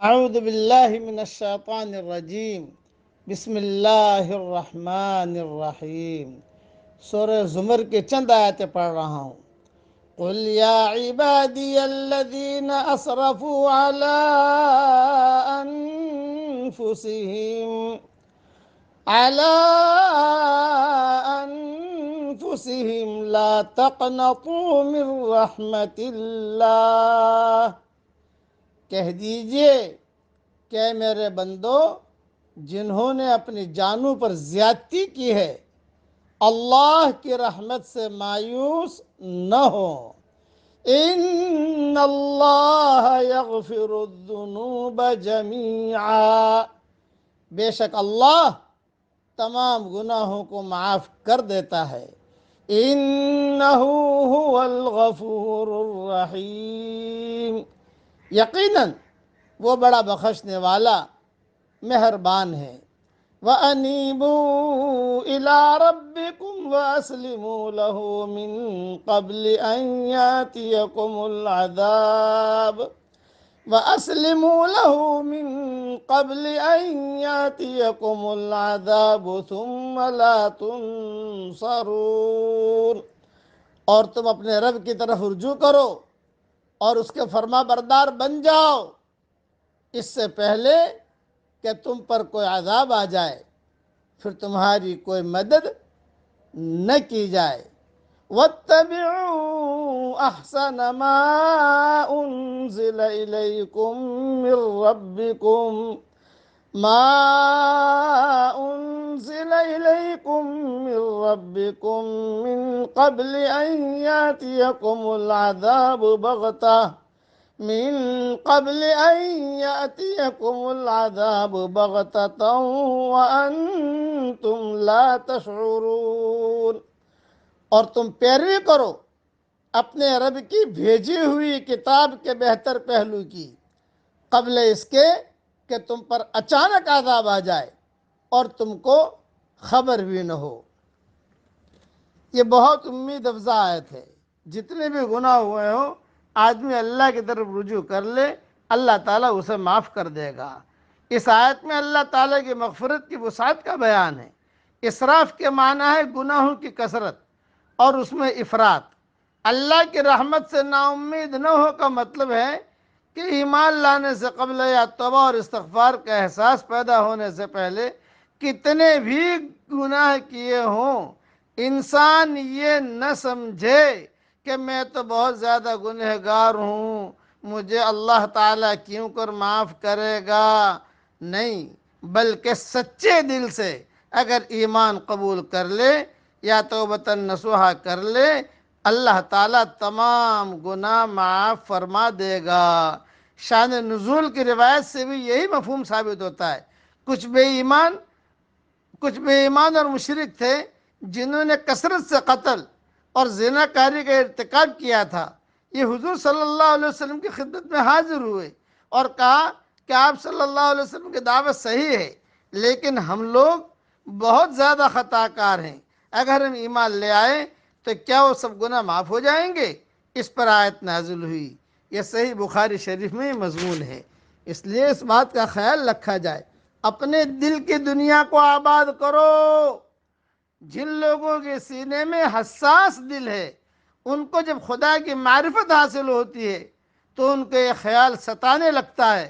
اعوذ باللہ من الشیطان الرجیم بسم اللہ الرحمن الرحیم۔ سورہ زمر کے چند آیتیں پڑھ رہا ہوں۔ قل یا عبادی الذین اسرفوا علی انفسہم لا تقنطوا من رحمت اللہ۔ کہہ دیجئے کہ میرے بندو، جنہوں نے اپنی جانوں پر زیادتی کی ہے، اللہ کی رحمت سے مایوس نہ ہو۔ ان اللہ یغفر الذنوب جمیعا، بے شک اللہ تمام گناہوں کو معاف کر دیتا ہے۔ انہ هو الغفور الرحیم، یقیناً وہ بڑا بخشنے والا مہربان ہے۔ وَأَنِيبُوا إِلَىٰ رَبِّكُمْ وَأَسْلِمُوا لَهُ مِن قَبْلِ أَن يَأْتِيَكُمُ الْعَذَابُ ثُمَّ لَا تُنصَرُونَ، اور تم اپنے رب کی طرف رجوع کرو اور اس کے فرما بردار بن جاؤ، اس سے پہلے کہ تم پر کوئی عذاب آ جائے، پھر تمہاری کوئی مدد نہ کی جائے۔ وَاتَّبِعُوا أَحْسَنَ مَا أُنزِلَ إِلَيْكُم مِّن رَّبِّكُم مِّن قَبْلِ أَن يَأْتِيَكُمُ الْعَذَابُ بَغْتَةً وَأَنتُمْ لَا تَشْعُرُونَ، اور تم پیروی کرو اپنے رب کی بھیجی ہوئی کتاب کے بہتر پہلو کی، قبل اس کے کہ تم پر اچانک عذاب آ جائے اور تم کو خبر بھی نہ ہو۔ یہ بہت امید افزا آیت ہے۔ جتنے بھی گناہ ہوئے ہوں، آدمی اللہ کی طرف رجوع کر لے، اللہ تعالیٰ اسے معاف کر دے گا۔ اس آیت میں اللہ تعالیٰ کی مغفرت کی وسعت کا بیان ہے۔ اسراف کے معنی ہے گناہوں کی کثرت اور اس میں افراط۔ اللہ کی رحمت سے نا امید نہ ہو کا مطلب ہے کہ ایمان لانے سے قبل یا توبہ اور استغفار کا احساس پیدا ہونے سے پہلے کتنے بھی گناہ کیے ہوں، انسان یہ نہ سمجھے کہ میں تو بہت زیادہ گنہگار ہوں، مجھے اللہ تعالیٰ کیوں کر معاف کرے گا۔ نہیں، بلکہ سچے دل سے اگر ایمان قبول کر لے یا توبۃ نصوحہ کر لے، اللہ تعالیٰ تمام گناہ معاف فرما دے گا۔ شان نزول کی روایت سے بھی یہی مفہوم ثابت ہوتا ہے۔ کچھ بے ایمان اور مشرک تھے جنہوں نے کثرت سے قتل اور زنا کاری کا ارتکاب کیا تھا۔ یہ حضور صلی اللہ علیہ وسلم کی خدمت میں حاضر ہوئے اور کہا کہ آپ صلی اللہ علیہ وسلم کی دعوت صحیح ہے، لیکن ہم لوگ بہت زیادہ خطا کار ہیں، اگر ہم ایمان لے آئے تو کیا وہ سب گناہ معاف ہو جائیں گے؟ اس پر آیت نازل ہوئی۔ یہ صحیح بخاری شریف میں مضمون ہے۔ اس لیے اس بات کا خیال رکھا جائے، اپنے دل کی دنیا کو آباد کرو۔ جن لوگوں کے سینے میں حساس دل ہے، ان کو جب خدا کی معرفت حاصل ہوتی ہے تو ان کو یہ خیال ستانے لگتا ہے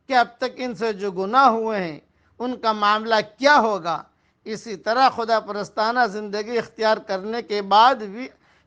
کہ اب تک ان سے جو گناہ ہوئے ہیں ان کا معاملہ کیا ہوگا۔ اسی طرح خدا پرستانہ زندگی اختیار کرنے کے بعد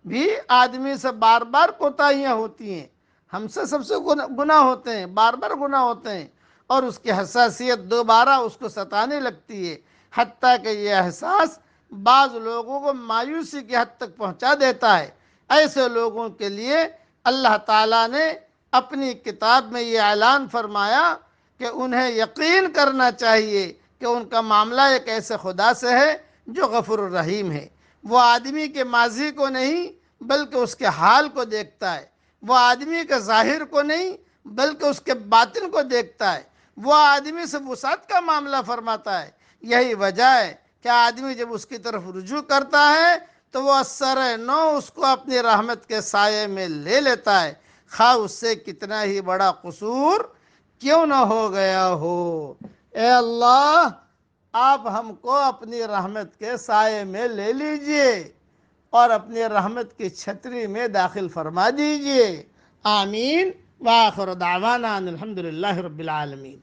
بھی آدمی سے بار بار کوتاہیاں ہوتی ہیں۔ ہم سے سب سے گناہ ہوتے ہیں، بار بار گناہ ہوتے ہیں، اور اس کی حساسیت دوبارہ اس کو ستانے لگتی ہے، حتیٰ کہ یہ احساس بعض لوگوں کو مایوسی کی حد تک پہنچا دیتا ہے۔ ایسے لوگوں کے لیے اللہ تعالیٰ نے اپنی کتاب میں یہ اعلان فرمایا کہ انہیں یقین کرنا چاہیے کہ ان کا معاملہ ایک ایسے خدا سے ہے جو غفور الرحیم ہے۔ وہ آدمی کے ماضی کو نہیں بلکہ اس کے حال کو دیکھتا ہے، وہ آدمی کے ظاہر کو نہیں بلکہ اس کے باطن کو دیکھتا ہے، وہ آدمی سے وسعت کا معاملہ فرماتا ہے۔ یہی وجہ ہے کہ آدمی جب اس کی طرف رجوع کرتا ہے تو وہ اثر نو اس کو اپنی رحمت کے سائے میں لے لیتا ہے، خواہ اس سے کتنا ہی بڑا قصور کیوں نہ ہو گیا ہو۔ اے اللہ، آپ ہم کو اپنی رحمت کے سائے میں لے لیجئے اور اپنی رحمت کی چھتری میں داخل فرما دیجئے۔ آمین۔ وآخر دعوانا ان الحمد للہ رب العالمین۔